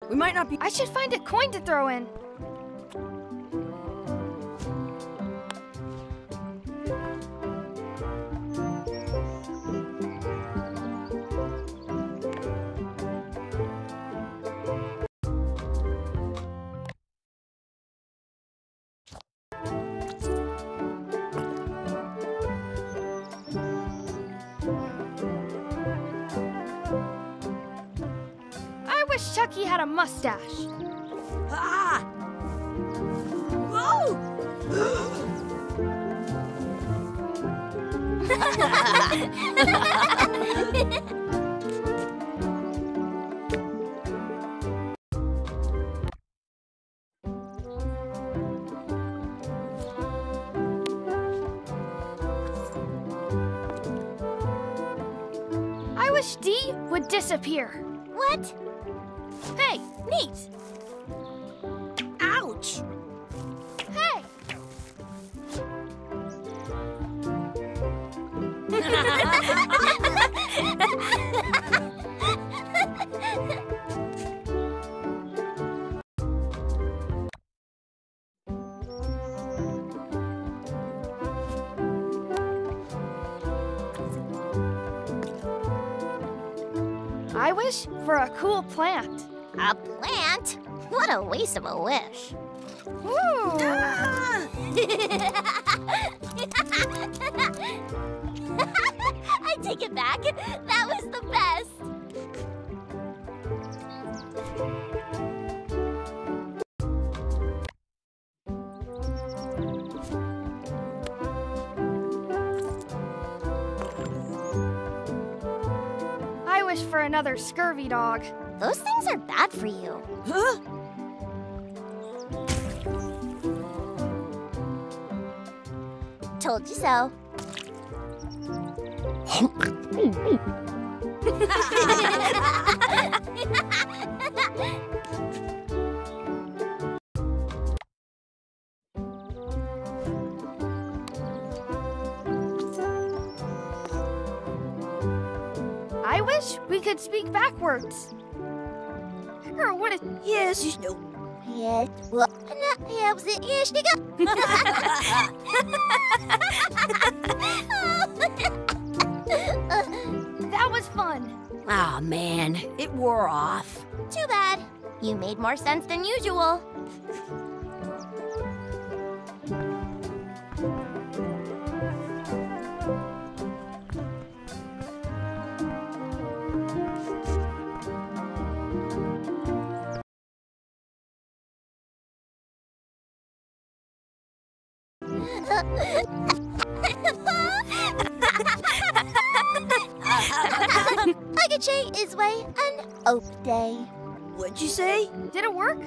We might not be— I should find a coin to throw in. I wish Chucky had a mustache. Ah! Whoa! I wish D would disappear. What? Hey, neat. Ouch! Hey. I wish for a cool plant. A plant? What a waste of a wish. Ooh. Ah! I take it back. That was the best. I wish for another scurvy dog. Those things are bad for you. Huh? Told you so. I wish we could speak backwards. Or what if... Yes, you know. Yes. Well, yeah, was it? Yes, you That was fun. Aw, man, it wore off. Too bad. You made more sense than usual. Agache is way an ope day. What'd you say? Did it work?